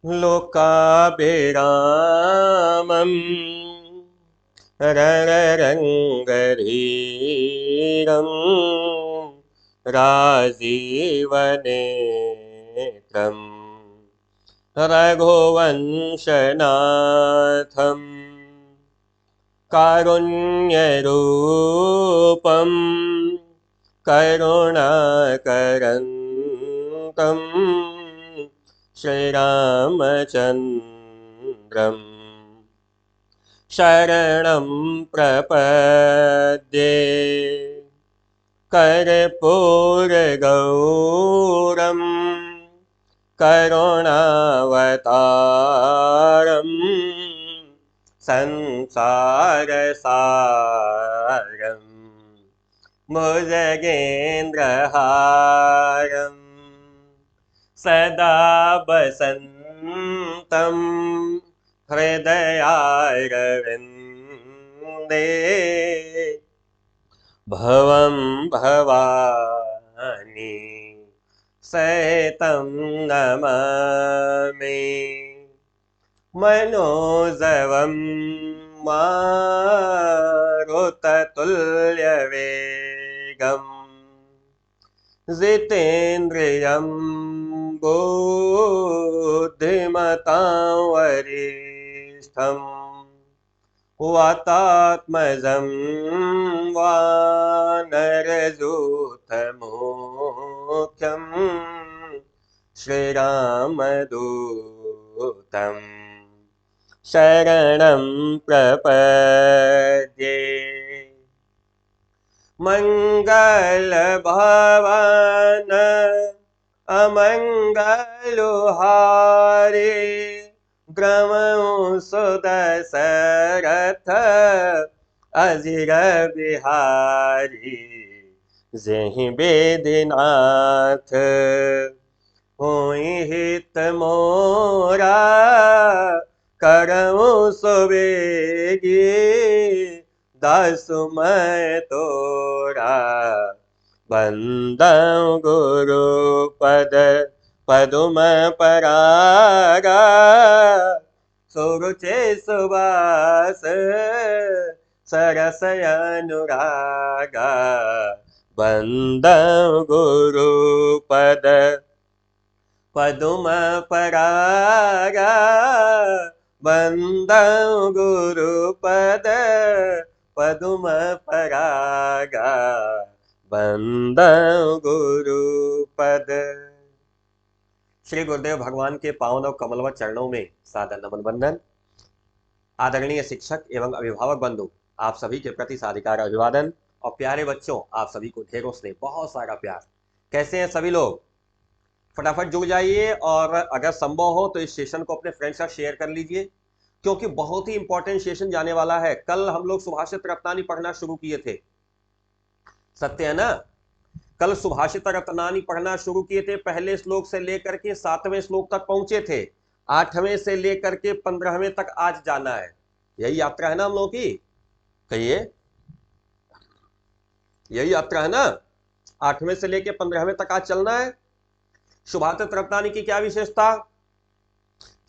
लोकाभिरामं रणरङ्गधीरं राजीवनेत्रं रघुवंशनाथं कारुण्यरूपं करुणाकरन्तं श्रीरामचन्द्रम् शरणं प्रपद्ये कर्पूरगौरं करुणावतारं संसारसारं भुजगेन्द्रहारं सदा वसन्तं हृदयारविन्दे भवं भवानी सहितं नमामि मनोजवं मारुततुल्यवेगं जितेन्द्रियं बुद्धिमतां वरिष्ठं वातात्मजं वानरयूथमुख्यं श्रीरामदूतं शरणं प्रपद्ये मंगलभवन अमंगलहारी द्रवं सुदशरथ अजिर बिहारी जहि वेदनाथ होई हित मोरा करऊं सुबेगी दासु मैं तोरा बंदं गुरु पद पदुम परागा सुरुचि सुबास सरस अनुरागा बंदं गुरु पद पदुम परागा बंदं गुरु पद पदुम परागा बंदं गुरु पद। श्री गुरुदेव भगवान के पावन और कमलवत चरणों में सादर नमन वंदन। आदरणीय शिक्षक एवं अभिभावक बंधु, आप सभी के प्रति साधिकार अभिवादन। और प्यारे बच्चों, आप सभी को ढेरों स्नेह, बहुत सारा प्यार। कैसे हैं सभी लोग? फटाफट जुड़ जाइए और अगर संभव हो तो इस सेशन को अपने फ्रेंड्स का शेयर कर लीजिए, क्योंकि बहुत ही इंपॉर्टेंट सेशन जाने वाला है। कल हम लोग सुभाषित रत्नानी पढ़ना शुरू किए थे, सत्य है ना? कल सुभाषित रत्नानी पढ़ना शुरू किए थे, पहले श्लोक से लेकर के 7वें श्लोक तक पहुंचे थे। 8वें से लेकर के 15वें तक आज जाना है। यही यात्रा है ना हम लोगों की? कहिए, यही यात्रा है ना? 8वें से लेकर 15वें तक आज चलना है। सुभाषित रत्नानी की क्या विशेषता?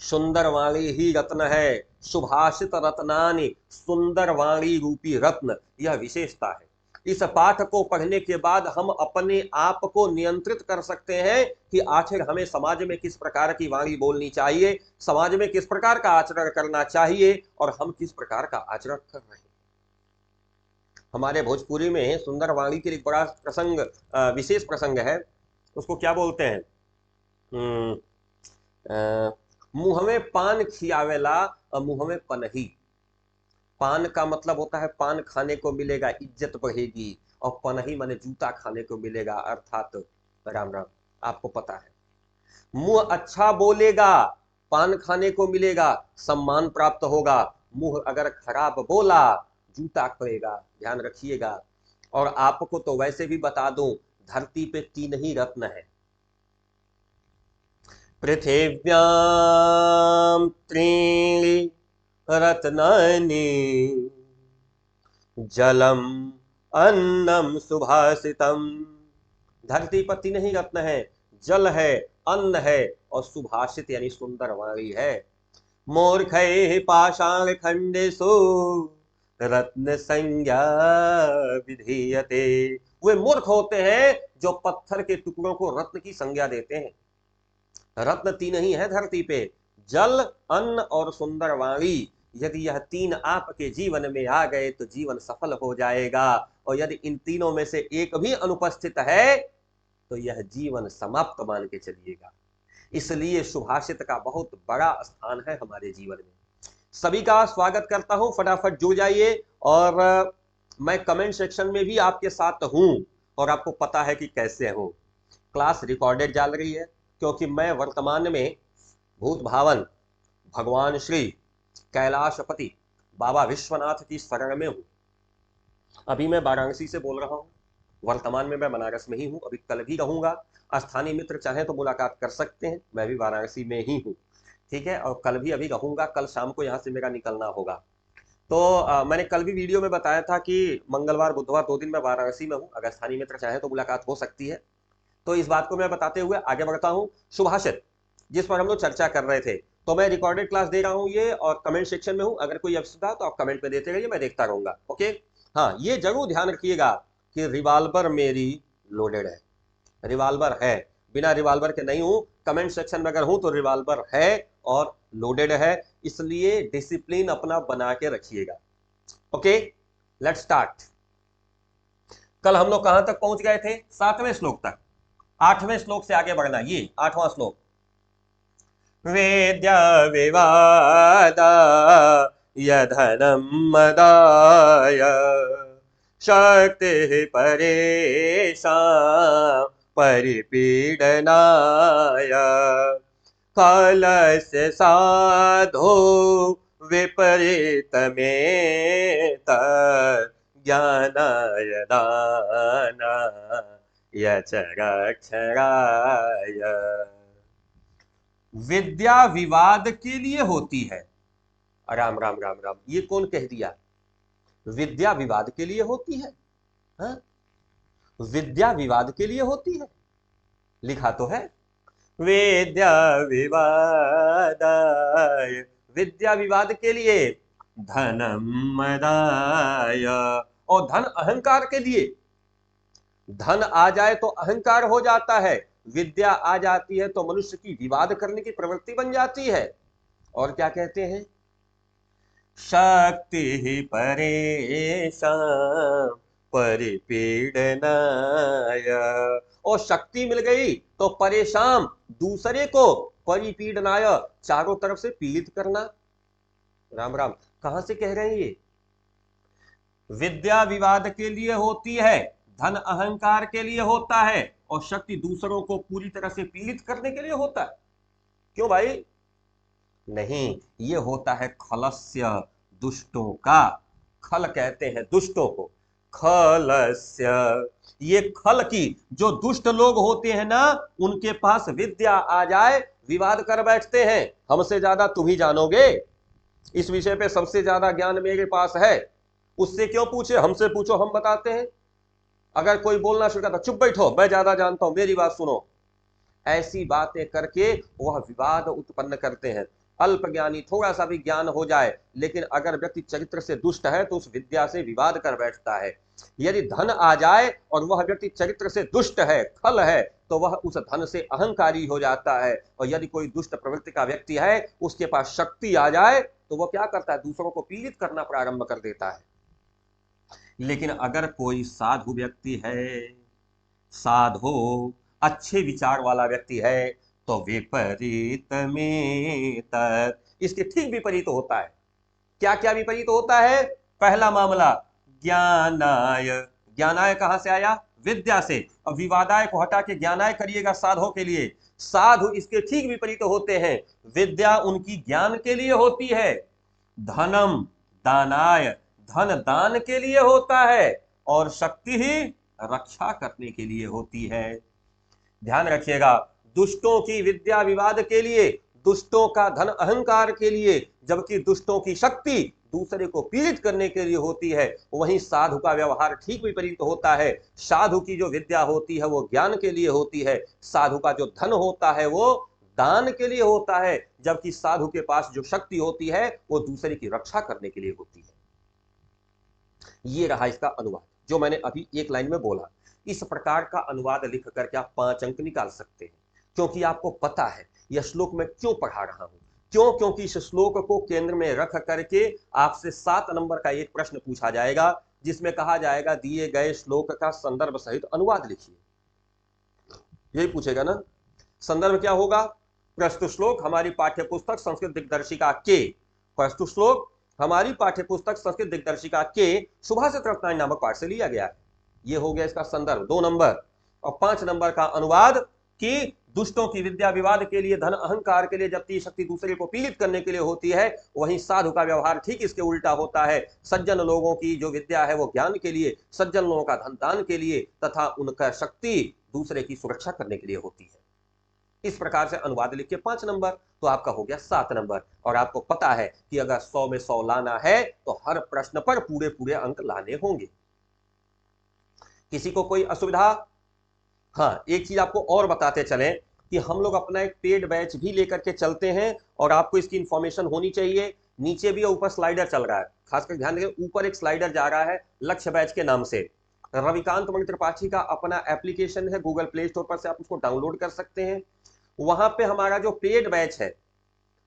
सुंदर वाणी ही रत्न है। सुभाषित रत्नानी, सुंदर वाणी रूपी रत्न, यह विशेषता है। इस पाठ को पढ़ने के बाद हम अपने आप को नियंत्रित कर सकते हैं कि आखिर हमें समाज में किस प्रकार की वाणी बोलनी चाहिए, समाज में किस प्रकार का आचरण करना चाहिए और हम किस प्रकार का आचरण कर रहे हैं। हमारे भोजपुरी में सुंदर वाणी के लिए बड़ा प्रसंग, विशेष प्रसंग है। उसको क्या बोलते हैं? मुंह में पान खियावेला और मुंह में पनही। पान का मतलब होता है पान खाने को मिलेगा, इज्जत बढ़ेगी, और पनही माने जूता खाने को मिलेगा, अर्थात राम राम। आपको पता है, मुंह अच्छा बोलेगा, पान खाने को मिलेगा, सम्मान प्राप्त होगा। मुंह अगर खराब बोला, जूता पड़ेगा, ध्यान रखिएगा। और आपको तो वैसे भी बता दूं, धरती पे 3 ही रत्न है। पृथिव्यां त्रीणि रत्नानि जलम अन्नम सुभाषितम। धरती पर 3 ही रत्न है, जल है, अन्न है और सुभाषित यानी सुंदर वाणी है। मूर्खैः पाषाण खंडेषु रत्न संज्ञा विधीयते। वे मूर्ख होते हैं जो पत्थर के टुकड़ों को रत्न की संज्ञा देते हैं। रत्न तीन ही है धरती पे, जल, अन्न और सुंदर वाणी। यदि यह तीन आपके जीवन में आ गए तो जीवन सफल हो जाएगा, और यदि इन तीनों में से एक भी अनुपस्थित है तो यह जीवन समाप्त मान के चलिएगा। इसलिए सुभाषित का बहुत बड़ा स्थान है हमारे जीवन में। सभी का स्वागत करता हूं, फटाफट जुड़ जाइए। और मैं कमेंट सेक्शन में भी आपके साथ हूं, और आपको पता है कि कैसे हूं। क्लास रिकॉर्डेड चल रही है, क्योंकि मैं वर्तमान में भूत भावन भगवान श्री कैलाशपति बाबा विश्वनाथ की शरण में हूं। अभी मैं वाराणसी से बोल रहा हूं, वर्तमान में मैं बनारस में ही हूं, अभी कल भी रहूंगा। स्थानीय मित्र चाहे तो मुलाकात कर सकते हैं, मैं भी वाराणसी में ही हूं, ठीक है। और कल भी अभी रहूंगा, कल शाम को यहां से मेरा निकलना होगा। तो मैंने कल भी वीडियो में बताया था कि मंगलवार बुधवार 2 दिन मैं वाराणसी में हूं, अगर स्थानीय मित्र चाहे तो मुलाकात हो सकती है। तो इस बात को मैं बताते हुए आगे बढ़ता हूं। सुभाषित जिस पर हम लोग चर्चा कर रहे थे, तो मैं रिकॉर्डेड क्लास दे रहा हूं ये, और कमेंट सेक्शन में हूं। अगर कोई अवसर तो आप कमेंट में देते रहिए, मैं देखता रहूंगा। ओके, हाँ, ये जरूर ध्यान रखिएगा कि रिवॉल्वर मेरी लोडेड है। रिवॉल्वर है, बिना रिवॉल्वर के नहीं हूं। कमेंट सेक्शन में अगर हूं तो रिवॉल्वर है और लोडेड है, इसलिए डिसिप्लिन अपना बना के रखिएगा। Okay, let's start. कल हम लोग कहां तक पहुंच गए थे? 7वें श्लोक तक। 8वें श्लोक से आगे बढ़ना। ये 8वां श्लोक। वेद्या विवादा यधनं मदाय शक्ति परेषां परिपीडनाय खलस्य साधो विपरीतमेत ज्ञानाय दानाय च रक्षणाय। विद्या विवाद के लिए होती है। राम राम राम राम, ये कौन कह दिया? विद्या विवाद के लिए होती है? हाँ? विद्या विवाद के लिए होती है, लिखा तो है विद्या विवादाय, विद्या विवाद के लिए। धनम मदाय, और धन अहंकार के लिए। धन आ जाए तो अहंकार हो जाता है, विद्या आ जाती है तो मनुष्य की विवाद करने की प्रवृत्ति बन जाती है। और क्या कहते हैं? शक्ति परेषां परिपीडनाय, और शक्ति मिल गई तो परेशान, दूसरे को, परिपीडनाय, चारों तरफ से पीड़ित करना। राम राम, कहां से कह रहे हैं ये? विद्या विवाद के लिए होती है, धन अहंकार के लिए होता है, और शक्ति दूसरों को पूरी तरह से पीड़ित करने के लिए होता है। क्यों भाई? नहीं, ये होता है खलस्य, दुष्टों का। खल कहते हैं दुष्टों को, खलस्य। ये खल की, जो दुष्ट लोग होते हैं ना, उनके पास विद्या आ जाए, विवाद कर बैठते हैं। हमसे ज्यादा तुम ही जानोगे, इस विषय पे सबसे ज्यादा ज्ञान मेरे पास है, उससे क्यों पूछे, हमसे पूछो, हम बताते हैं। अगर कोई बोलना शुरू करता, चुप बैठो, मैं ज्यादा जानता हूं, मेरी बात सुनो। ऐसी बातें करके वह विवाद उत्पन्न करते हैं। अल्प ज्ञानी, थोड़ा सा भी ज्ञान हो जाए, लेकिन अगर व्यक्ति चरित्र से दुष्ट है तो उस विद्या से विवाद कर बैठता है। यदि धन आ जाए और वह व्यक्ति चरित्र से दुष्ट है, खल है, तो वह उस धन से अहंकारी हो जाता है। और यदि कोई दुष्ट प्रवृत्ति का व्यक्ति है, उसके पास शक्ति आ जाए तो वह क्या करता है? दूसरों को पीड़ित करना प्रारंभ कर देता है। लेकिन अगर कोई साधु व्यक्ति है, साधु अच्छे विचार वाला व्यक्ति है, तो विपरीत में तत्, इसके ठीक विपरीत होता है। क्या क्या विपरीत होता है? पहला मामला, ज्ञानाय। ज्ञानाय कहां से आया? विद्या से। अब विवादाय को हटा के ज्ञानाय करिएगा साधु के लिए। साधु इसके ठीक विपरीत होते हैं। विद्या उनकी ज्ञान के लिए होती है। धनम दानाय, धन दान के लिए होता है, और शक्ति ही रक्षा करने के लिए होती है। ध्यान रखिएगा, दुष्टों की विद्या विवाद के लिए, दुष्टों का धन अहंकार के लिए, जबकि दुष्टों की शक्ति दूसरे को पीड़ित करने के लिए होती है, वहीं साधु का व्यवहार ठीक विपरीत होता है। साधु की जो विद्या होती है वो ज्ञान के लिए होती है, साधु का जो धन होता है वो दान के लिए होता है, जबकि साधु के पास जो शक्ति होती है वो दूसरे की रक्षा करने के लिए होती है। ये रहा इसका अनुवाद जो मैंने अभी एक लाइन में बोला। इस प्रकार का अनुवाद लिख करके आप 5 अंक निकाल सकते हैं, क्योंकि आपको पता है यह श्लोक मैं क्यों पढ़ा रहा हूं। क्यों? क्योंकि इस श्लोक को केंद्र में रख करके आपसे 7 नंबर का एक प्रश्न पूछा जाएगा, जिसमें कहा जाएगा दिए गए श्लोक का संदर्भ सहित अनुवाद लिखिए। यही पूछेगा ना। संदर्भ क्या होगा? प्रस्तुत श्लोक हमारी पाठ्यपुस्तक संस्कृत दिग्दर्शिका के, प्रस्तुत श्लोक हमारी पाठ्यपुस्तक संस्कृत दिग्दर्शिका के सुभाषित रत्नावली नामक पाठ से लिया गया है। यह हो गया इसका संदर्भ 2 नंबर। और 5 नंबर का अनुवाद कि दुष्टों की विद्या विवाद के लिए, धन अहंकार के लिए, जबकि शक्ति दूसरे को पीड़ित करने के लिए होती है, वहीं साधु का व्यवहार ठीक इसके उल्टा होता है। सज्जन लोगों की जो विद्या है वो ज्ञान के लिए, सज्जन लोगों का धन दान के लिए तथा उनका शक्ति दूसरे की सुरक्षा करने के लिए होती है। इस प्रकार से अनुवाद लिख के 5 नंबर, तो आपका हो गया 7 नंबर। और आपको पता है कि अगर 100 में 100 लाना है तो हर प्रश्न पर पूरे पूरे अंक लाने होंगे। किसी को कोई असुविधा? हाँ, एक चीज आपको और बताते चलें कि हम लोग अपना एक पेड बैच भी लेकर के चलते हैं, और आपको इसकी इंफॉर्मेशन होनी चाहिए। नीचे भी और ऊपर स्लाइडर चल रहा है, खासकर ध्यान दें, ऊपर एक स्लाइडर जा रहा है लक्ष्य बैच के नाम से। रविकांत मणि त्रिपाठी का अपना एप्लीकेशन है, गूगल प्ले स्टोर पर से आप उसको डाउनलोड कर सकते हैं। वहां पे हमारा जो पेड बैच है,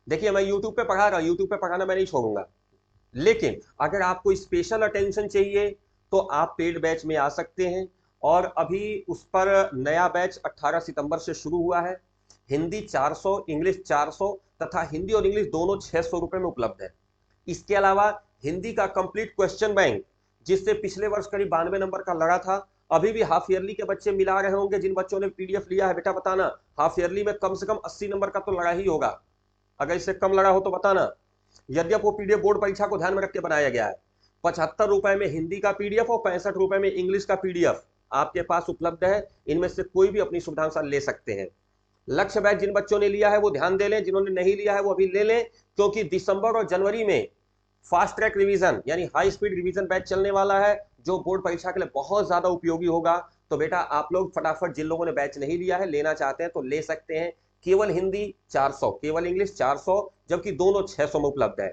देखिए मैं यूट्यूब पे पढ़ा रहा हूं, यूट्यूब पे पढ़ाना मैं नहीं छोड़ूंगा, लेकिन अगर आपको स्पेशल अटेंशन चाहिए तो आप पेड बैच में आ सकते हैं। और अभी उस पर नया बैच 18 सितंबर से शुरू हुआ है। हिंदी 400, इंग्लिश 400 तथा हिंदी और इंग्लिश दोनों 600 रुपए में उपलब्ध है। इसके अलावा हिंदी का कंप्लीट क्वेश्चन बैंक, जिससे पिछले वर्ष करीब 92 नंबर का लड़ा था, अभी भी हाफ ईयरली के बच्चे मिला रहे होंगे। जिन बच्चों ने पीडीएफ लिया है बेटा बताना, हाफ ईयरली में कम से कम 80 नंबर का तो लड़ा ही होगा। अगर इससे कम लड़ा हो तो बताना। यद्यप वो पीडीएफ बोर्ड परीक्षा को ध्यान में रख के बनाया गया है। 75 रुपए में हिंदी का पीडीएफ और 65 रुपए में इंग्लिश का पीडीएफ आपके पास उपलब्ध है। इनमें से कोई भी अपनी सुविधा अनुसार ले सकते हैं। लक्ष्य बैच जिन बच्चों ने लिया है वो ध्यान दे लें, जिन्होंने नहीं लिया है वो अभी ले लें, क्योंकि दिसंबर और जनवरी में फास्ट ट्रैक रिवीजन यानी हाई स्पीड रिवीजन बैच चलने वाला है, जो बोर्ड परीक्षा के लिए बहुत ज्यादा उपयोगी होगा। तो बेटा आप लोग फटाफट, जिन लोगों ने बैच नहीं लिया है, लेना चाहते हैं तो ले सकते हैं। केवल हिंदी 400, केवल इंग्लिश 400, जबकि दोनों 600 में उपलब्ध है।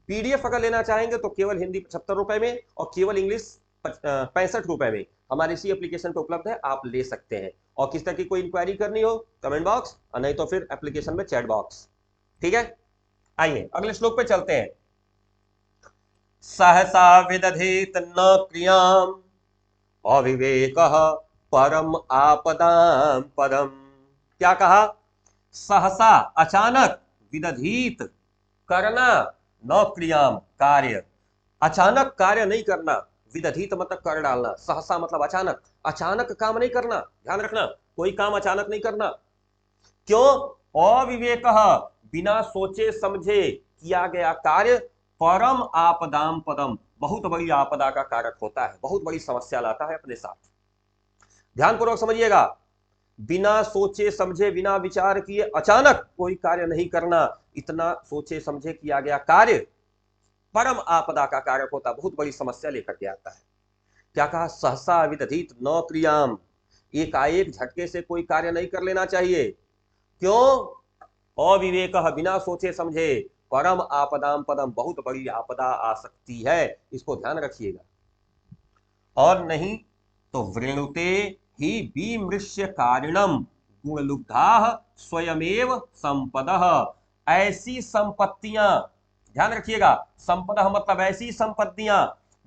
पीडीएफ अगर लेना चाहेंगे तो केवल हिंदी 75 रुपए में और केवल इंग्लिश 65 रुपए में हमारे इसी एप्लीकेशन पे उपलब्ध है, आप ले सकते हैं। और किस तरह की कोई इंक्वायरी करनी हो कमेंट बॉक्स, और नहीं तो फिर एप्लीकेशन में चैट बॉक्स। ठीक है, आइए अगले श्लोक पे चलते हैं। सहसा विदधेत न क्रियाम अविवेकः परम आपदाम पदम। क्या कहा? सहसा अचानक, विदधीत करना, न क्रियाम कार्य, अचानक कार्य नहीं करना, विदधीत मतलब कर डालना, सहसा मतलब अचानक, अचानक काम नहीं करना। ध्यान रखना, कोई काम अचानक नहीं करना। क्यों? अविवेकः, बिना सोचे समझे किया गया कार्य, परम आपदाम पदम, बहुत बड़ी आपदा का कारक होता है, बहुत बड़ी समस्या लाता है अपने साथ। ध्यानपूर्वक समझिएगा, बिना सोचे समझे, बिना विचार किए अचानक कोई कार्य नहीं करना, इतना सोचे समझे किया गया कार्य परम आपदा का कारक होता, बहुत बड़ी समस्या लेकर के आता है। क्या कहा? सहसा विदधीत न क्रियाम, एकाएक झटके से कोई कार्य नहीं कर लेना चाहिए। क्यों? अविवेक, बिना सोचे समझे, परम आपदाम पदम, बहुत बड़ी आपदा आ सकती है, इसको ध्यान रखिएगा। और नहीं तो वृणुते ही विमृश्य कारिणम गुणलुब्धाः स्वयमेव संपदः। ऐसी संपत्तियां, ध्यान रखिएगा, संपदा मतलब ऐसी संपत्तियां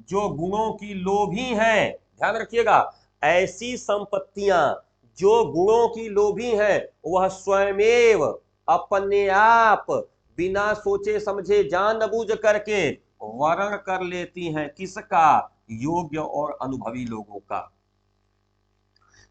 जो गुणों की लोभी हैं। ध्यान रखिएगा, ऐसी संपत्तियां जो गुणों की लोभी हैं, वह स्वयमेव अपने आप बिना सोचे समझे जानबूझ करके वर्ण कर लेती हैं। किसका? योग्य और अनुभवी लोगों का।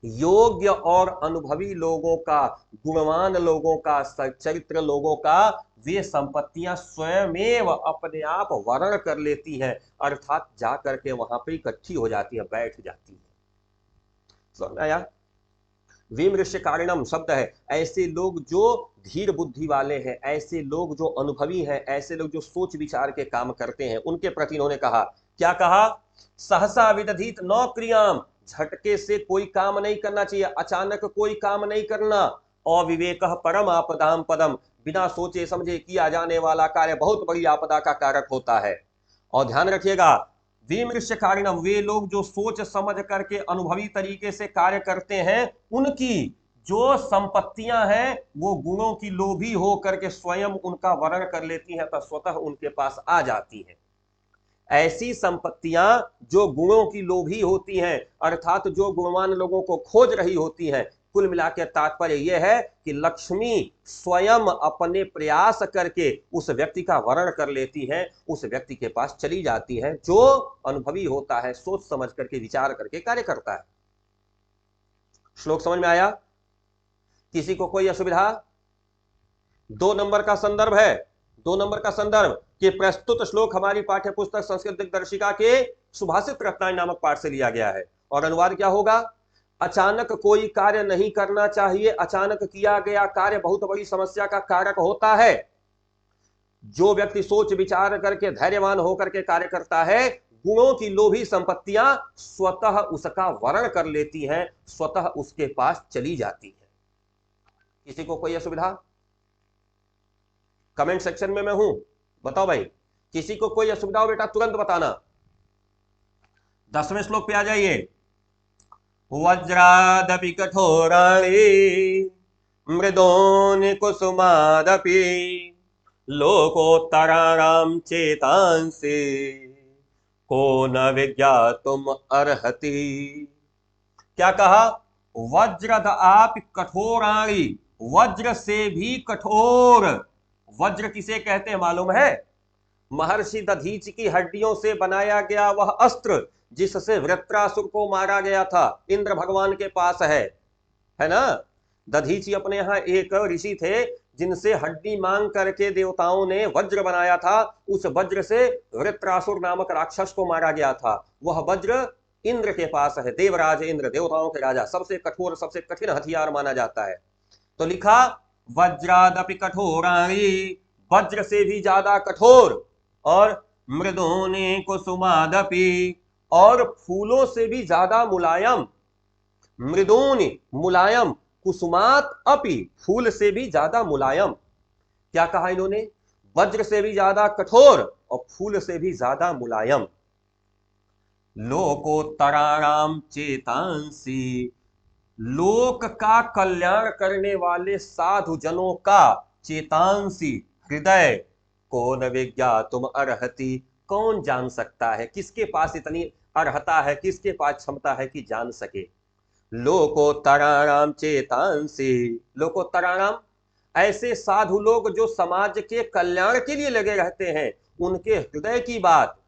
योग्य और अनुभवी लोगों का, गुणवान लोगों का, सच्चरित्र लोगों का, वे संपत्तियां स्वयमेव अपने आप वर्ण कर लेती हैं, अर्थात जा करके वहां पे इकट्ठी हो जाती है, बैठ जाती है। समझ आया? विमृश्यकारिणम शब्द है ऐसे लोग जो धीर बुद्धि वाले हैं, ऐसे लोग जो अनुभवी हैं, ऐसे लोग जो सोच विचार के काम करते हैं, उनके प्रति इन्होंने कहा, क्या कहा? सहसा विदधित नौक्रियाम, झटके से कोई काम नहीं करना चाहिए, अचानक कोई काम नहीं करना। अविवेक परम आपदाम पदम, बिना सोचे समझे किया जाने वाला कार्य बहुत बड़ी आपदा का कारक होता है। और ध्यान रखिएगा, विमृश्यकारिणम, वे लोग जो सोच समझ करके अनुभवी तरीके से कार्य करते हैं, उनकी जो संपत्तियां हैं वो गुणों की लोभी हो करके स्वयं उनका वर्ण कर लेती हैं, तो स्वतः उनके पास आ जाती हैं। ऐसी संपत्तियां जो गुणों की लोभी होती हैं, अर्थात जो गुणवान लोगों को खोज रही होती हैं, कुल मिलाकर तात्पर्य यह है कि लक्ष्मी स्वयं अपने प्रयास करके उस व्यक्ति का वर्ण कर लेती है, उस व्यक्ति के पास चली जाती है जो अनुभवी होता है, सोच समझ करके विचार करके कार्य करता है। श्लोक समझ में आया? किसी को कोई असुविधा? 2 नंबर का संदर्भ है, 2 नंबर का संदर्भ कि प्रस्तुत श्लोक हमारी पाठ्य पुस्तक संस्कृत दिग्दर्शिका के सुभाषित रत्नावली नामक पाठ से लिया गया है। और अनुवाद क्या होगा? अचानक कोई कार्य नहीं करना चाहिए, अचानक किया गया कार्य बहुत बड़ी समस्या का कारक होता है। जो व्यक्ति सोच विचार करके धैर्यवान होकर के कार्य करता है, गुणों की लोभी संपत्तियां स्वतः उसका वर्ण कर लेती हैं, स्वतः उसके पास चली जाती है। किसी को कोई असुविधा? कमेंट सेक्शन में मैं हूं, बताओ भाई, किसी को कोई असुविधा हो बेटा तुरंत बताना। 10वें श्लोक पे आ जाइए। वज्रादपि कठोराणि मृदोनि कुसुमादपि लोकोत्तराणां चेतांसि को न विज्ञातुम अर्हति। क्या कहा? वज्रदपि कठोराणि, वज्र से भी कठोर। वज्र किसे कहते हैं मालूम है? महर्षि दधीचि की हड्डियों से बनाया गया वह अस्त्र जिससे वृत्रासुर को मारा गया था, इंद्र भगवान के पास है ना। दधीचि अपने यहां एक ऋषि थे जिनसे हड्डी मांग करके देवताओं ने वज्र बनाया था, उस वज्र से वृत्रासुर नामक राक्षस को मारा गया था। वह वज्र इंद्र के पास है, देवराज इंद्र, देवताओं के राजा, सबसे कठोर सबसे कठिन हथियार माना जाता है। तो लिखा वज्रादपि कठोराणि, वज्र से भी ज्यादा कठोर, और मृदोनि कुसुमादपि, और फूलों से भी ज्यादा मुलायम। मृदोनि मुलायम, कुसुमात अपि, फूल से भी ज्यादा मुलायम। क्या कहा इन्होंने? वज्र से भी ज्यादा कठोर और फूल से भी ज्यादा मुलायम। लोकोत्तराणाम चेतांसि, लोक का कल्याण करने वाले साधु जनों का चेतांसी हृदय, को न विज्ञातुम अर्हति, कौन जान सकता है, किसके पास इतनी अर्हता है, किसके पास क्षमता है कि जान सके। लोकोत्तराणाम चेतांसी, लोकोत्तराणाम ऐसे साधु लोग जो समाज के कल्याण के लिए लगे रहते हैं, उनके हृदय की बात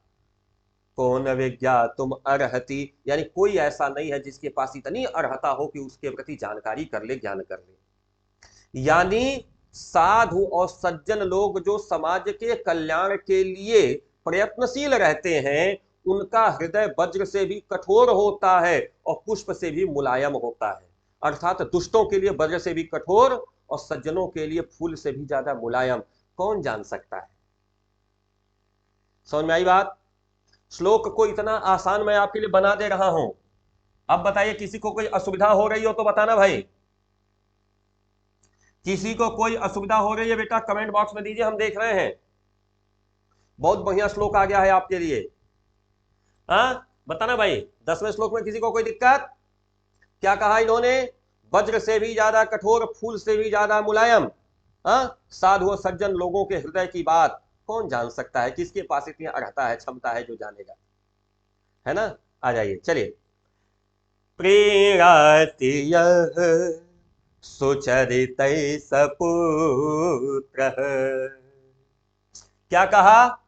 कौन विज्ञातुम अर्हति, यानी कोई ऐसा नहीं है जिसके पास इतनी अर्हता हो कि उसके प्रति जानकारी कर ले, ज्ञान कर ले। यानी साधु और सज्जन लोग जो समाज के कल्याण के लिए प्रयत्नशील रहते हैं, उनका हृदय वज्र से भी कठोर होता है और पुष्प से भी मुलायम होता है। अर्थात दुष्टों के लिए वज्र से भी कठोर और सज्जनों के लिए फूल से भी ज्यादा मुलायम। कौन जान सकता है? समझ में आई बात? श्लोक को इतना आसान मैं आपके लिए बना दे रहा हूं। अब बताइए, किसी को कोई असुविधा हो रही हो तो बताना भाई। किसी को कोई असुविधा हो रही है बेटा कमेंट बॉक्स में दीजिए, हम देख रहे हैं। बहुत बढ़िया श्लोक आ गया है आपके लिए। हाँ बताना भाई, 10वें श्लोक में किसी को कोई दिक्कत? क्या कहा इन्होंने? वज्र से भी ज्यादा कठोर, फूल से भी ज्यादा मुलायम। हाँ, साधु और सज्जन लोगों के हृदय की बात कौन जान सकता है, किसके पास इतनी अर्हता है, क्षमता है जो जानेगा, है ना। आ जाइए, चलिए। प्रीणाति यः सुचरितैः सपुत्रः, क्या कहा?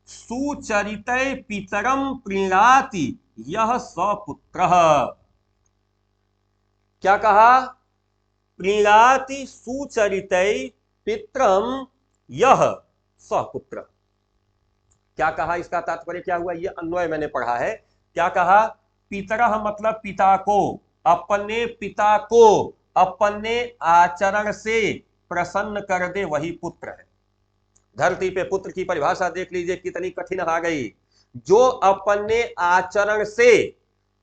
सुचरितै पितरम प्रीणाति यह सपुत्रः। क्या कहा? प्रीणाति सुचरितै पितरम यह सपुत्र। क्या कहा? इसका तात्पर्य क्या हुआ? यह अन्वय मैंने पढ़ा है। क्या कहा? पितरः मतलब पिता को, अपने पिता को अपने आचरण से प्रसन्न कर दे वही पुत्र है। धरती पे पुत्र की परिभाषा देख लीजिए कितनी कठिन आ गई। जो अपने आचरण से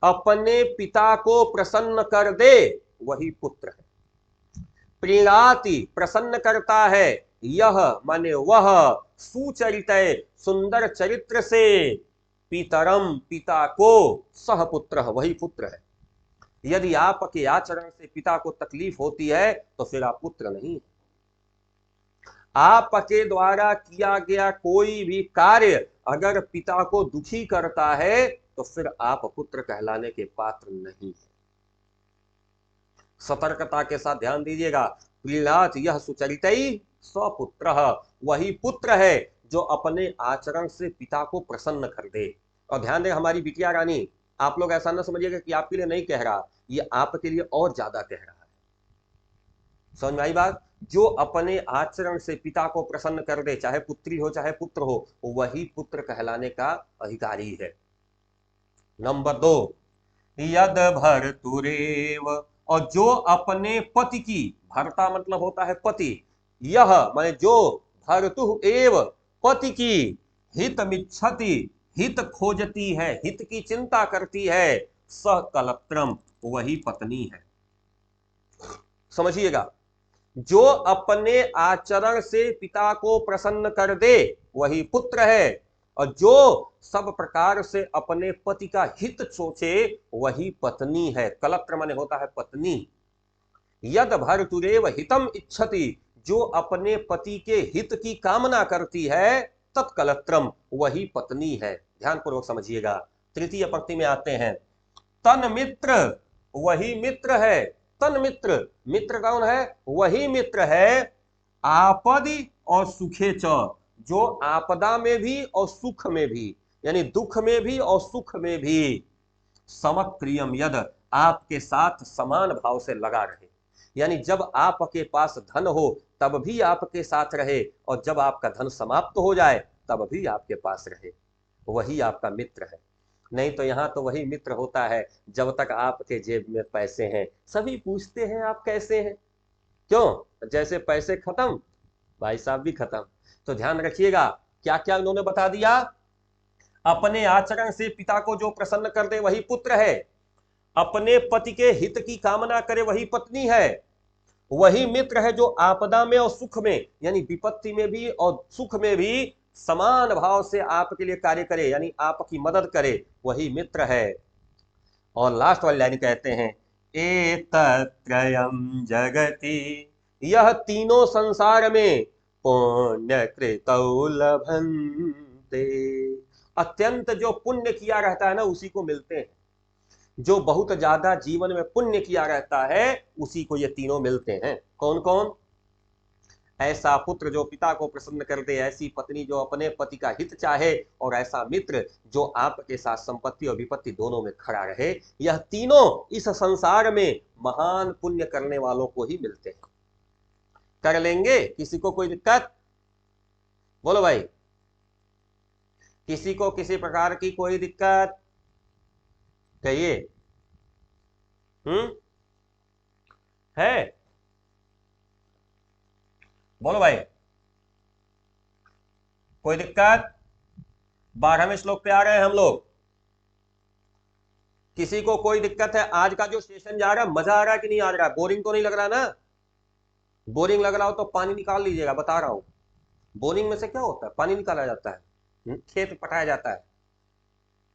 अपने पिता को प्रसन्न कर दे वही पुत्र है। प्रीणाति प्रसन्न करता है, यह माने वह, सुचरित सुंदर चरित्र से, पितरम पिता को, सह पुत्र वही पुत्र है। यदि आपके आचरण से पिता को तकलीफ होती है तो फिर आप पुत्र नहीं। आपके द्वारा किया गया कोई भी कार्य अगर पिता को दुखी करता है तो फिर आप पुत्र कहलाने के पात्र नहीं है। सतर्कता के साथ ध्यान दीजिएगा। प्रीणात यह सुचरितई स्वपुत्र, वही पुत्र है जो अपने आचरण से पिता को प्रसन्न कर दे। और ध्यान दें हमारी बिटिया रानी, आप लोग ऐसा ना समझिएगा कि आपके लिए नहीं कह रहा, ये आपके लिए और ज्यादा कह रहा है। समझ में आई बात? जो अपने आचरण से पिता को प्रसन्न कर दे, चाहे पुत्री हो चाहे पुत्र हो, वही पुत्र कहलाने का अधिकारी है। नंबर 2, यद भर्तुरेव, और जो अपने पति की, भर्ता मतलब होता है पति, यह माने जो, भर्तु एव पति की, हित मिच्छति हित खोजती है, हित की चिंता करती है, सह कलत्रम वही पत्नी है। समझिएगा, जो अपने आचरण से पिता को प्रसन्न कर दे वही पुत्र है, और जो सब प्रकार से अपने पति का हित सोचे वही पत्नी है। कलत्र माने होता है पत्नी। यद भर्तुरेव हितम इच्छति, जो अपने पति के हित की कामना करती है, तत्कलत्रम वही पत्नी है। ध्यान पूर्वक समझिएगा। तृतीय पंक्ति में आते हैं, तन मित्र वही मित्र है। तन मित्र, मित्र कौन है? वही मित्र है, आपदि और सुखे च, जो आपदा में भी और सुख में भी, यानी दुख में भी और सुख में भी, समक्रियम यद, आपके साथ समान भाव से लगा रहे। यानी जब आपके पास धन हो तब भी आपके साथ रहे, और जब आपका धन समाप्त हो जाए तब भी आपके पास रहे, वही आपका मित्र है। नहीं तो यहां तो वही मित्र होता है जब तक आपके जेब में पैसे हैं सभी पूछते हैं आप कैसे हैं। क्यों? जैसे पैसे खत्म भाई साहब भी खत्म। तो ध्यान रखिएगा, क्या क्या उन्होंने बता दिया। अपने आचरण से पिता को जो प्रसन्न कर दे वही पुत्र है, अपने पति के हित की कामना करे वही पत्नी है, वही मित्र है जो आपदा में और सुख में, यानी विपत्ति में भी और सुख में भी समान भाव से आपके लिए कार्य करे, यानी आपकी मदद करे, वही मित्र है। और लास्ट वाली लाइन कहते हैं, एतत्रयं जगति, यह तीनों संसार में, पुण्य कृतौ लभन्ते, अत्यंत जो पुण्य किया रहता है ना उसी को मिलते हैं। जो बहुत ज्यादा जीवन में पुण्य किया रहता है उसी को ये तीनों मिलते हैं। कौन कौन? ऐसा पुत्र जो पिता को प्रसन्न कर दे, ऐसी पत्नी जो अपने पति का हित चाहे, और ऐसा मित्र जो आपके साथ संपत्ति और विपत्ति दोनों में खड़ा रहे। यह तीनों इस संसार में महान पुण्य करने वालों को ही मिलते हैं। कर लेंगे? किसी को कोई दिक्कत? बोलो भाई, किसी को किसी प्रकार की कोई दिक्कत? कहिए। है? बोलो भाई, कोई दिक्कत? 12वें श्लोक पे आ रहे हैं हम लोग। किसी को कोई दिक्कत है? आज का जो सेशन जा रहा है मजा आ रहा है कि नहीं आ रहा है? बोरिंग तो नहीं लग रहा ना? बोरिंग लग रहा हो तो पानी निकाल लीजिएगा, बता रहा हूं। बोरिंग में से क्या होता है? पानी निकाला जाता है, खेत पटाया जाता है।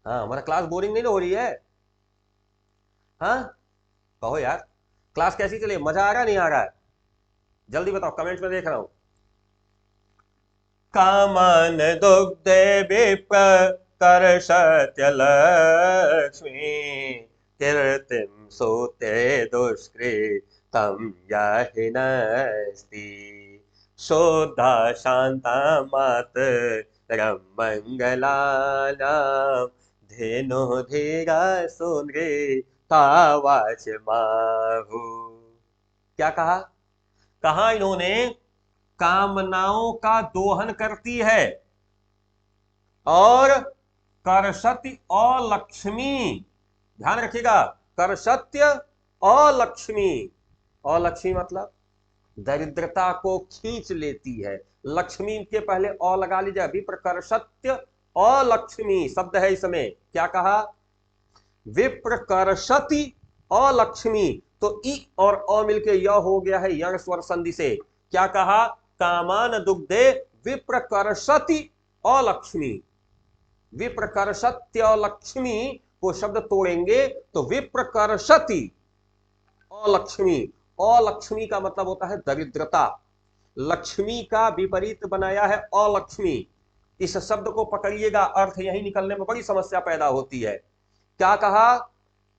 हाँ, हमारा क्लास बोरिंग नहीं हो रही है? हाँ कहो यार, क्लास कैसी चले? मजा आ रहा है नहीं आ रहा है? जल्दी बताओ, कमेंट्स में देख रहा हूं। कामन दुग्धे विप्र कर सत्यलक्ष्मी, कीर्तिम सूते दुष्कृतम याहि नस्ति, शोधा शांता मातरम मंगलानाम, धेनु धीरा सुंदरी तावाच माहु। क्या कहा? कहा इन्होंने कामनाओं का दोहन करती है और करसत्य अलक्ष्मी। ध्यान रखिएगा, करसत्य अलक्ष्मी, अलक्ष्मी मतलब दरिद्रता को खींच लेती है। लक्ष्मी के पहले अ लगा लीजिए, विप्रकर्षत्य अलक्ष्मी शब्द है इसमें। क्या कहा? विप्रकर्षति अलक्ष्मी। तो ई और अ मिलके य हो गया है यण स्वर संधि से। क्या कहा? कामान दुग्धे विप्रकर्षति अलक्ष्मी। विप्रकर्षत्य लक्ष्मी को शब्द तोड़ेंगे तो विप्रकर्षति अलक्ष्मी। अलक्ष्मी का मतलब होता है दरिद्रता। लक्ष्मी का विपरीत बनाया है अलक्ष्मी। इस शब्द को पकड़िएगा, अर्थ यही निकलने में बड़ी समस्या पैदा होती है। क्या कहा?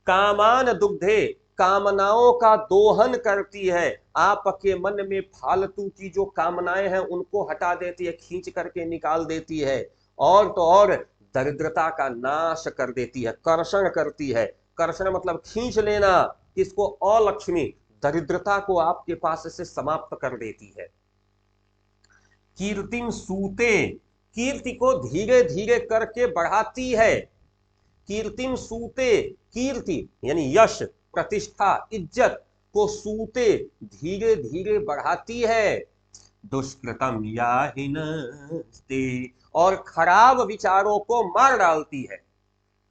कामान दुग्धे, कामनाओं का दोहन करती है। आपके मन में फालतू की जो कामनाएं हैं उनको हटा देती है, खींच करके निकाल देती है। और तो और दरिद्रता का नाश कर देती है, कर्षण करती है। कर्षण मतलब खींच लेना। किसको? अलक्ष्मी। दरिद्रता को आपके पास से समाप्त कर देती है। कीर्तिम सूते, कीर्ति को धीरे धीरे करके बढ़ाती है। कीर्तिम सूते, कीर्ति यानी यश, प्रतिष्ठा, इज्जत को सूते धीरे धीरे बढ़ाती है। दुष्कृतम याहिनस्ते, और खराब विचारों को मार डालती है।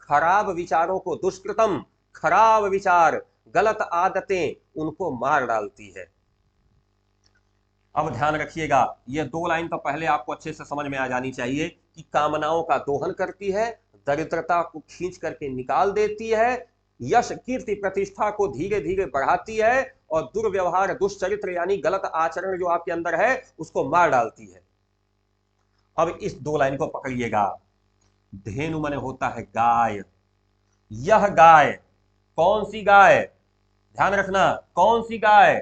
खराब विचारों को, दुष्कृतम खराब विचार, गलत आदतें, उनको मार डालती है। अब ध्यान रखिएगा, ये दो लाइन तो पहले आपको अच्छे से समझ में आ जानी चाहिए कि कामनाओं का दोहन करती है, दरिद्रता को खींच करके निकाल देती है, यश कीर्ति प्रतिष्ठा को धीरे धीरे बढ़ाती है, और दुर्व्यवहार दुष्चरित्र यानी गलत आचरण जो आपके अंदर है उसको मार डालती है। अब इस दो लाइन को पकड़िएगा। धेनु माने होता है गाय। यह गाय कौन सी गाय? ध्यान रखना, कौन सी गाय?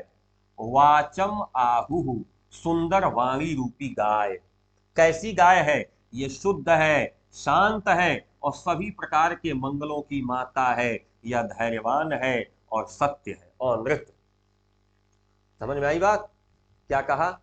वाचम आहु, सुंदर वाणी रूपी गाय। कैसी गाय है? ये शुद्ध है, शांत है और सभी प्रकार के मंगलों की माता है। यह धैर्यवान है और सत्य है और नृत्य। समझ में आई बात? क्या कहा?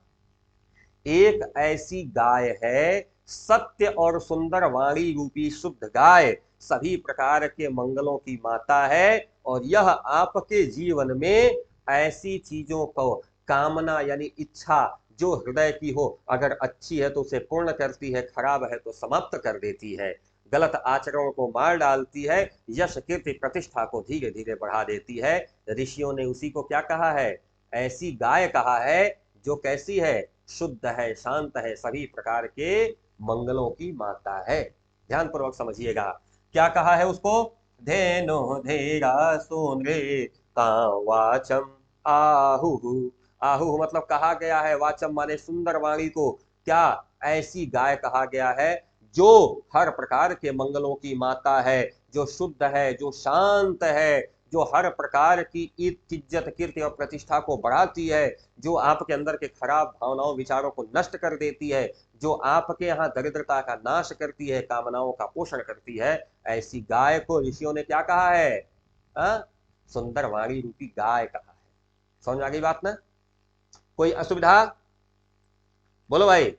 एक ऐसी गाय है, सत्य और सुंदर वाणी रूपी शुद्ध गाय, सभी प्रकार के मंगलों की माता है। और यह आपके जीवन में ऐसी चीजों को, कामना यानी इच्छा जो हृदय की हो, अगर अच्छी है तो उसे पूर्ण करती है, खराब है तो समाप्त कर देती है, गलत आचरणों को मार डालती है, यश कीर्ति प्रतिष्ठा को धीरे धीरे बढ़ा देती है। ऋषियों ने उसी को क्या कहा है? ऐसी गाय कहा है जो कैसी है? शुद्ध है, शांत है, सभी प्रकार के मंगलों की माता है। ध्यान पूर्वक समझिएगा। क्या कहा है उसको? धेनो धेरा सोनरे का वाचम आहु। आहु मतलब कहा गया है, वाचम माने सुंदर वाणी को। क्या? ऐसी गाय कहा गया है जो हर प्रकार के मंगलों की माता है, जो शुद्ध है, जो शांत है, जो हर प्रकार की इज्जत कीर्ति और प्रतिष्ठा को बढ़ाती है, जो आपके अंदर के खराब भावनाओं विचारों को नष्ट कर देती है, जो आपके यहाँ दरिद्रता का नाश करती है, कामनाओं का पोषण करती है। ऐसी गाय को ऋषियों ने क्या कहा है? सुंदर वाणी रूपी गाय कहा है। समझ आ गई बात ना? कोई असुविधा? बोलो भाई।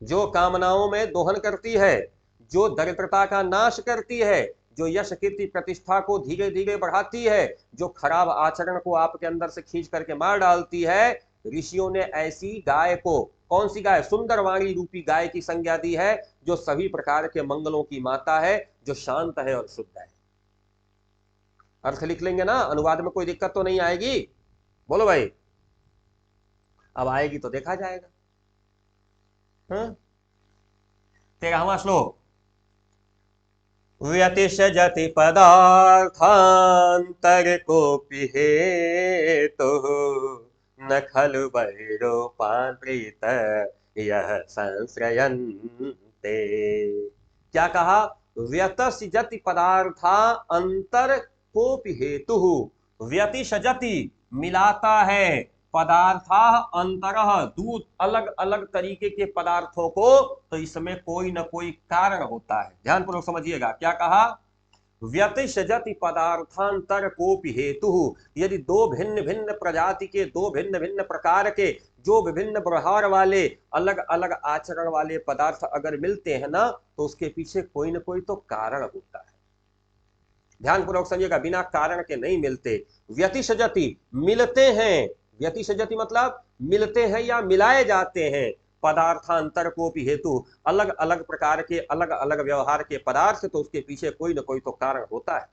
जो कामनाओं में दोहन करती है, जो दरिद्रता का नाश करती है, जो यश कीर्ति प्रतिष्ठा को धीरे धीरे बढ़ाती है, जो खराब आचरण को आपके अंदर से खींच करके मार डालती है, ऋषियों ने ऐसी गाय को, कौन सी गाय? सुंदर वाणी रूपी गाय की संज्ञा दी है, जो सभी प्रकार के मंगलों की माता है, जो शांत है और शुद्ध है। अर्थ लिख लेंगे ना? अनुवाद में कोई दिक्कत तो नहीं आएगी? बोलो भाई। अब आएगी तो देखा जाएगा। 13वां श्लोक। व्यतिषजति पदार्थान्तरकोऽपि हेतुः न खलु वैरोपान्वित यः संश्रयन्ते। क्या कहा? व्यतिषजति पदार्था अंतर कोऽपि हेतुः। व्यतिषजति मिलाता है, पदार्था अंतरः दूध, अलग अलग तरीके के पदार्थों को, तो इसमें कोई ना कोई कारण होता है। ध्यान पूर्वक समझिएगा। क्या कहा? व्यतिषजति पदार्थांतर कोपि हेतु। यदि दो भिन्न भिन्न प्रजाति के, दो भिन्न भिन्न प्रकार के, जो विभिन्न व्यवहार वाले, अलग अलग आचरण वाले पदार्थ अगर मिलते हैं ना, तो उसके पीछे कोई ना कोई तो कारण होता है। ध्यानपूर्वक समझिएगा, बिना कारण के नहीं मिलते। व्यतिषजति, मिलते हैं, व्यतिषजति मतलब मिलते हैं या मिलाए जाते हैं। पदार्थांतर को भी हेतु, अलग अलग प्रकार के अलग अलग व्यवहार के पदार्थ, तो उसके पीछे कोई ना कोई तो कारण होता है।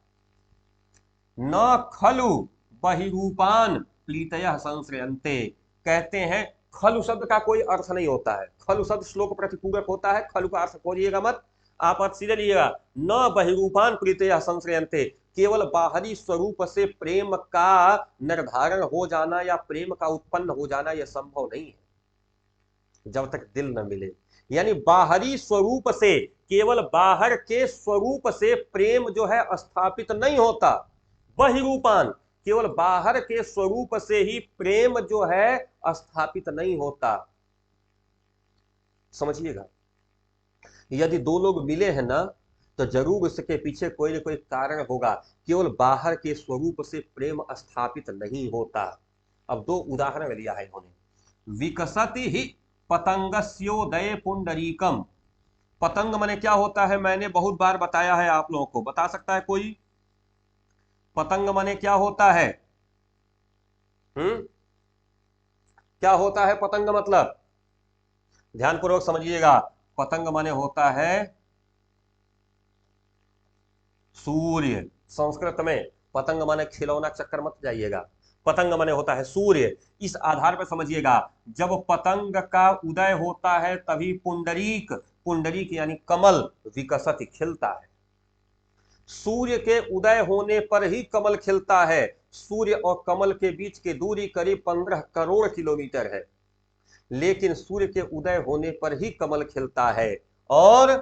न खलु बहिरूपान प्लीतयः संश्रयन्ते, कहते हैं खलु शब्द का कोई अर्थ नहीं होता है। खलु शब्द श्लोक प्रतिपूरक होता है, खलु का अर्थ खोजिएगा मत, आप अर्थ सीधे लीजिएगा। न बहिरूपान प्रीतयः संश्रयन्ते, केवल बाहरी स्वरूप से प्रेम का निर्धारण हो जाना या प्रेम का उत्पन्न हो जाना यह संभव नहीं है जब तक दिल न मिले। यानी बाहरी स्वरूप से, केवल बाहर के स्वरूप से प्रेम जो है स्थापित नहीं होता। बहिरूपान, केवल बाहर के स्वरूप से ही प्रेम जो है स्थापित नहीं होता। समझिएगा, यदि दो लोग मिले हैं ना, तो जरूर उसके पीछे कोई ना कोई कारण होगा। केवल बाहर के स्वरूप से प्रेम स्थापित नहीं होता। अब दो उदाहरण लिया है इन्होंने। विकसति ही पतंगस्योदय पुंडरीकम, पतंग माने क्या होता है, मैंने बहुत बार बताया है आप लोगों को, बता सकता है कोई? पतंग माने क्या होता है? क्या होता है पतंग मतलब? ध्यानपूर्वक समझिएगा, पतंग माने होता है सूर्य। संस्कृत में पतंग माने खिलौना, चक्कर मत जाइएगा, पतंग माने होता है सूर्य। इस आधार पर समझिएगा, जब पतंग का उदय होता है तभी पुंडरीक, पुंडरीक यानी कमल, विकसति खिलता है। सूर्य के उदय होने पर ही कमल खिलता है। सूर्य और कमल के बीच की दूरी करीब 15 करोड़ किलोमीटर है, लेकिन सूर्य के उदय होने पर ही कमल खिलता है। और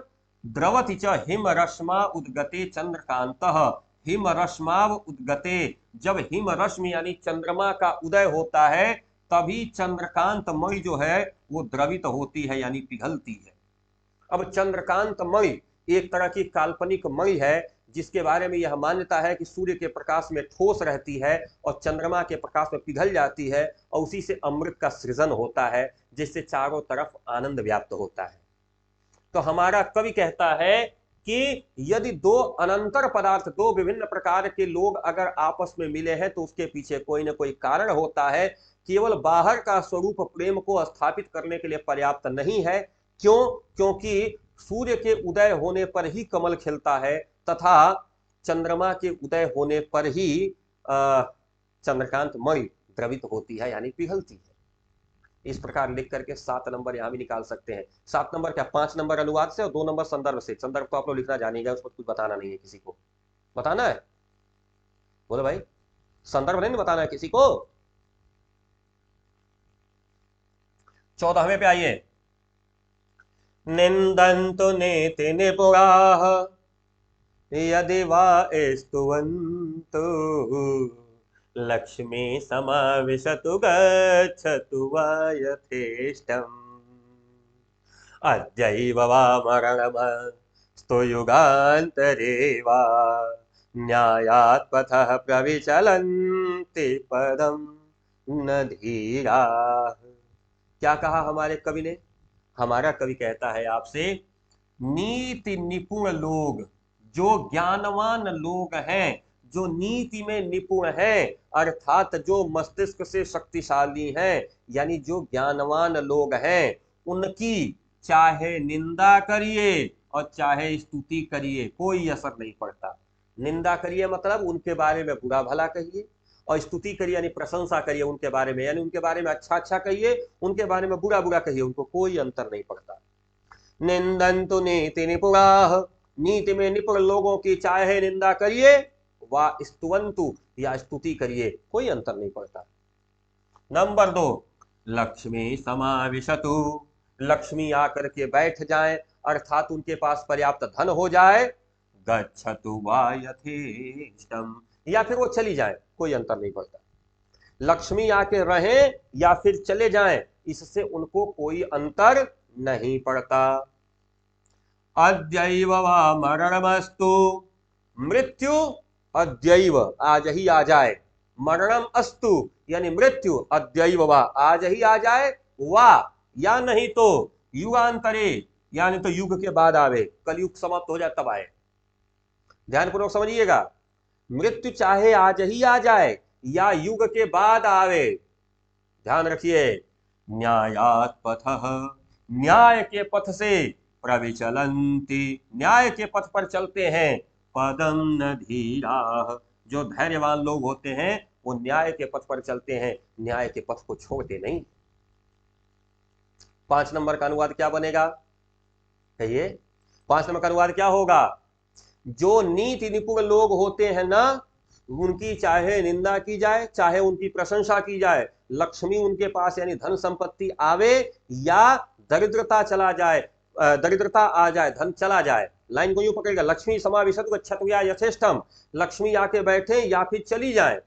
द्रवति च हिम रश्मा उद्गते चंद्रकांतः, हिम रश्माव उद्गते, जब हिम रश्मि यानी चंद्रमा का उदय होता है तभी चंद्रकांत मणि जो है वो द्रवित होती है, यानी पिघलती है। अब चंद्रकांत मणि एक तरह की काल्पनिक मणि है, जिसके बारे में यह मान्यता है कि सूर्य के प्रकाश में ठोस रहती है और चंद्रमा के प्रकाश में पिघल जाती है, और उसी से अमृत का सृजन होता है, जिससे चारों तरफ आनंद व्याप्त होता है। तो हमारा कवि कहता है कि यदि दो अनंतर पदार्थ, दो विभिन्न प्रकार के लोग अगर आपस में मिले हैं तो उसके पीछे कोई ना कोई कारण होता है। केवल बाहर का स्वरूप प्रेम को स्थापित करने के लिए पर्याप्त नहीं है। क्यों? क्योंकि सूर्य के उदय होने पर ही कमल खिलता है, तथा चंद्रमा के उदय होने पर ही चंद्रकांत मणि द्रवित होती है, यानी पिघलती है। इस प्रकार लिख करके 7 नंबर यहां भी निकाल सकते हैं। 7 नंबर क्या, 5 नंबर अनुवाद से और 2 नंबर संदर्भ से। संदर्भ तो आप लोग लिखना जानेगा, उसको कुछ बताना नहीं है, किसी को बताना है? बोलो भाई, संदर्भ नहीं बताना है किसी को। 14वें पे आइए। निंदन्तु नेति निपुणाः यदि वा स्तुवन्तु लक्ष्मी समाविशतु गच्छतु वा यथेष्टम् अद्यैव वा मरणमस्तु युगान्तरे वा न्यायात् पथः प्रविचलन्ति पदं न धीराः। क्या कहा हमारे कवि ने? हमारा कवि कहता है आपसे, नीति निपुण लोग, जो ज्ञानवान लोग हैं, जो नीति में निपुण हैं, अर्थात जो मस्तिष्क से शक्तिशाली हैं, यानी जो ज्ञानवान लोग हैं, उनकी चाहे निंदा करिए और चाहे स्तुति करिए, कोई असर नहीं पड़ता। निंदा करिए मतलब उनके बारे में बुरा भला कहिए, और स्तुति करिए यानी प्रशंसा करिए उनके बारे में, यानी उनके बारे में अच्छा अच्छा कहिए, उनके बारे में बुरा बुरा कहिए, उनको कोई अंतर नहीं पड़ता। निंदन्तु नीति निपुणाः, नीति में निपुण लोगों की चाहे निंदा करिए वा स्तुवन्तु या स्तुति करिए, कोई अंतर नहीं पड़ता। नंबर 2, लक्ष्मी समाविशतु, लक्ष्मी आकर के बैठ जाए, अर्थात उनके पास पर्याप्त धन हो जाए। गच्छतु वा यथेष्टम्, या फिर वो चली जाए, कोई अंतर नहीं पड़ता। लक्ष्मी आके रहें या फिर चले जाएं, इससे उनको कोई अंतर नहीं पड़ता। अद्यैव वा मरणमस्तु, मृत्यु अद्यैव आज ही आ जाए, मरणम अस्तु यानी मृत्यु अद्यैव वा आज ही आ जाए, वा या नहीं तो युगांतरे यानी तो युग के बाद आवे, कलयुग समाप्त हो जाए तब आए। ध्यानपूर्वक समझिएगा, मृत्यु चाहे आज ही आ जाए या युग के बाद आवे, ध्यान रखिए, न्यायात् पथः, न्याय के पथ से प्रविचलन्ति, न्याय के पथ पर चलते हैं, पदम न धीराः, जो धैर्यवान लोग होते हैं वो न्याय के पथ पर चलते हैं, न्याय के पथ को छोड़ते नहीं। 5 नंबर का अनुवाद क्या बनेगा, कहिए? 5 नंबर का अनुवाद क्या होगा? जो नीति निपुण लोग होते हैं ना, उनकी चाहे निंदा की जाए चाहे उनकी प्रशंसा की जाए, लक्ष्मी उनके पास यानी धन संपत्ति आवे या दरिद्रता चला जाए, दरिद्रता आ जाए, धन चला जाए, लाइन को यूं पकड़ेगा, लक्ष्मी समाविशत क्षत्रिया यथेष्टम, लक्ष्मी आके बैठे या फिर चली जाए,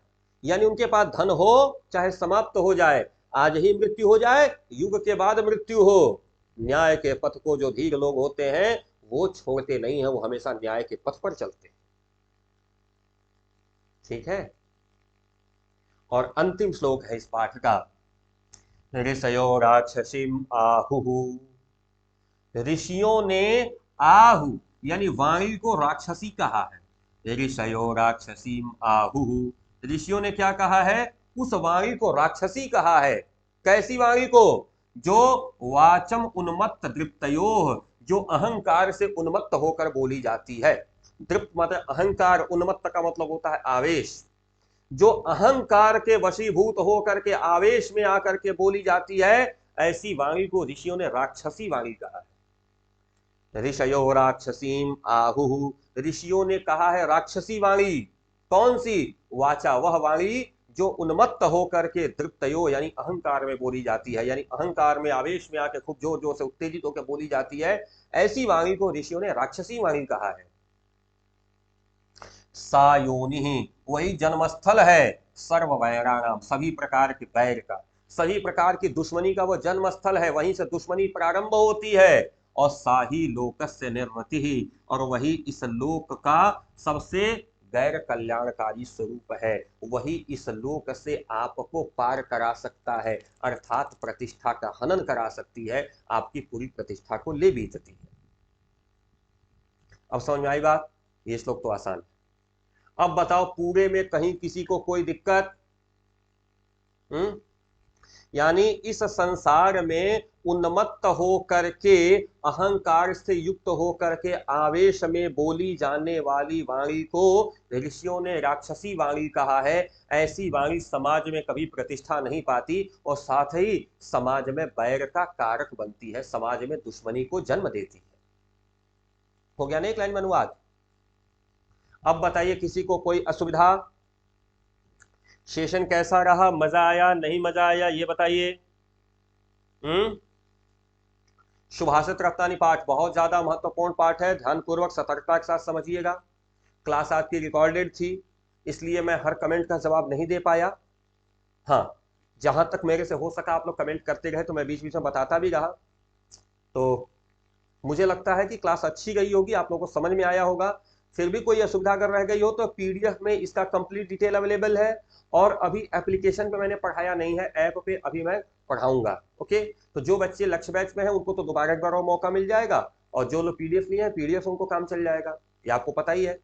यानी उनके पास धन हो चाहे समाप्त हो जाए, आज ही मृत्यु हो जाए युग के बाद मृत्यु हो, न्याय के पथ को जो धीर लोग होते हैं वो छोड़ते नहीं है, वो हमेशा न्याय के पथ पर चलते हैं। ठीक है, और अंतिम श्लोक है इस पाठ का, ऋषयो राक्षसीम आहु, ऋषियों ने आहु यानी वाणी को राक्षसी कहा है, ऋषयो राक्षसीम आहु, ऋषियों ने क्या कहा है, उस वाणी को राक्षसी कहा है। कैसी वाणी को? जो वाचम उन्मत्त दृप्तयोः, जो अहंकार से उन्मत्त होकर बोली जाती है। दृप्त मतलब अहंकार, उन्मत्त का मतलब होता है आवेश, जो अहंकार के वशीभूत होकर के आवेश में आकर के बोली जाती है, ऐसी वाणी को ऋषियों ने राक्षसी वाणी कहा है। ऋषयो राक्षसीम आहु, ऋषियों ने कहा है राक्षसी वाणी। कौन सी? वाचा, वह वाणी जो उन्मत्त होकर के दृप्तयो यानी अहंकार में बोली जाती है, यानी अहंकार में आवेश में आके खूब जोर जोर से उत्तेजित होकर बोली जाती है, ऐसी वाणी को ऋषियों ने राक्षसी वाणी कहा है। सा योनि, वही जन्मस्थल है सर्व वैराणाम, सभी प्रकार के वैर का, सभी प्रकार की दुश्मनी का वो जन्मस्थल है, वहीं से दुश्मनी प्रारंभ होती है। और सा ही लोकस्य निर्वृति ही, और वही इस लोक का सबसे गैर कल्याणकारी स्वरूप है, वही इस लोक से आपको पार करा सकता है, अर्थात प्रतिष्ठा का हनन करा सकती है, आपकी पूरी प्रतिष्ठा को ले बीतती है। अब समझ में आई बात? ये श्लोक तो आसान है। अब बताओ पूरे में कहीं किसी को कोई दिक्कत? यानी इस संसार में उन्मत्त होकर के, अहंकार से युक्त होकर के आवेश में बोली जाने वाली वाणी को ऋषियों ने राक्षसी वाणी कहा है। ऐसी वाणी समाज में कभी प्रतिष्ठा नहीं पाती और साथ ही समाज में बैर का कारक बनती है, समाज में दुश्मनी को जन्म देती है। हो गया ना एक लाइन में अनुवाद? अब बताइए किसी को कोई असुविधा? सेशन कैसा रहा? मजा आया नहीं मजा आया ये बताइए। सुभाषित रफ्तानी पाठ बहुत ज्यादा महत्वपूर्ण पाठ है, ध्यानपूर्वक सतर्कता के साथ समझिएगा। क्लास आपकी रिकॉर्डेड थी, इसलिए मैं हर कमेंट का जवाब नहीं दे पाया। हाँ, जहां तक मेरे से हो सका आप लोग कमेंट करते रहे तो मैं बीच बीच में बताता भी रहा। तो मुझे लगता है कि क्लास अच्छी गई होगी, आप लोगों को समझ में आया होगा। फिर भी कोई असुविधा अगर रह गई हो तो पीडीएफ में इसका कंप्लीट डिटेल अवेलेबल है, और अभी एप्लीकेशन पे मैंने पढ़ाया नहीं है, ऐप पे अभी मैं पढ़ाऊंगा। ओके, तो जो बच्चे लक्ष्य बैच में है उनको तो दोबारा एक बार और मौका मिल जाएगा, और जो लोग पीडीएफ लिए हैं पीडीएफ उनको काम चल जाएगा, ये आपको पता ही है।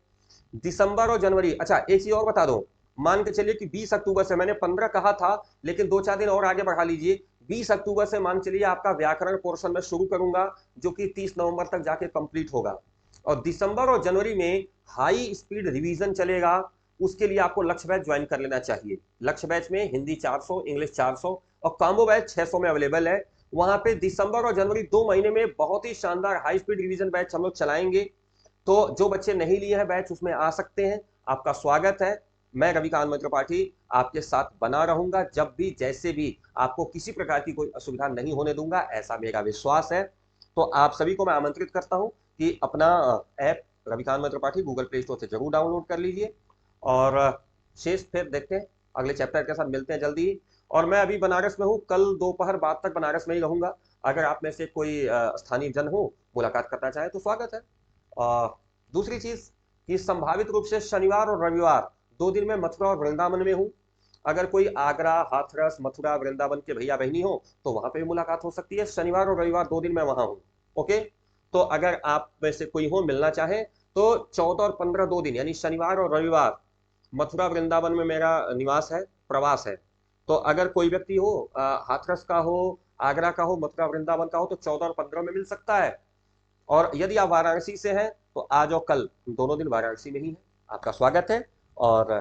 दिसंबर और जनवरी, अच्छा एक चीज और बता दो, मान के चलिए कि 20 अक्टूबर से, मैंने 15 कहा था लेकिन 2-4 दिन और आगे बढ़ा लीजिए, 20 अक्टूबर से मान चलिए आपका व्याकरण पोर्शन में शुरू करूंगा, जो कि 30 नवंबर तक जाके कंप्लीट होगा। और दिसंबर और जनवरी में हाई स्पीड रिवीजन चलेगा, उसके लिए आपको लक्ष्य बैच ज्वाइन कर लेना चाहिए। लक्ष्य बैच में हिंदी 400, इंग्लिश 400 और कॉम्बो बैच 600 में अवेलेबल है। वहां पे दिसंबर और जनवरी 2 महीने में बहुत ही शानदार हाई स्पीड रिवीजन बैच हम लोग चलाएंगे। तो जो बच्चे नहीं लिए हैं बैच उसमें आ सकते हैं, आपका स्वागत है। मैं रविकांत त्रिपाठी आपके साथ बना रहूंगा, जब भी जैसे भी आपको किसी प्रकार की कोई असुविधा नहीं होने दूंगा, ऐसा मेरा विश्वास है। तो आप सभी को मैं आमंत्रित करता हूं कि अपना app Ravikant Tripathi Google play store से जरूर डाउनलोड कर लीजिए, और शेष फिर देखते हैं अगले चैप्टर के साथ मिलते हैं जल्दी ही। और मैं अभी बनारस में हूँ, कल दोपहर बाद तक बनारस में ही रहूंगा। अगर आप में से कोई स्थानीय जन हो मुलाकात करना चाहे तो स्वागत है। दूसरी चीज कि संभावित रूप से शनिवार और रविवार 2 दिन में मथुरा और वृंदावन में हूँ। अगर कोई आगरा, हाथरस, मथुरा, वृंदावन के भैया बहनी हो तो वहां पे भी मुलाकात हो सकती है। शनिवार और रविवार 2 दिन में वहां हूँ। ओके, तो अगर आप में से कोई हो मिलना चाहे तो 14 और 15 2 दिन यानी शनिवार और रविवार मथुरा वृंदावन में मेरा निवास है, प्रवास है। तो अगर कोई व्यक्ति हो, हाथरस का हो, आगरा का हो, मथुरा वृंदावन का हो, तो 14 और 15 में मिल सकता है। और यदि आप वाराणसी से हैं तो आज और कल दोनों दिन वाराणसी में ही है। आपका स्वागत है और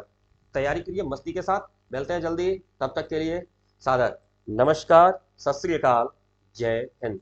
तैयारी करिए मस्ती के साथ। मिलते हैं जल्दी, तब तक के लिए सादर नमस्कार, सत श्री अकाल, जय हिंद।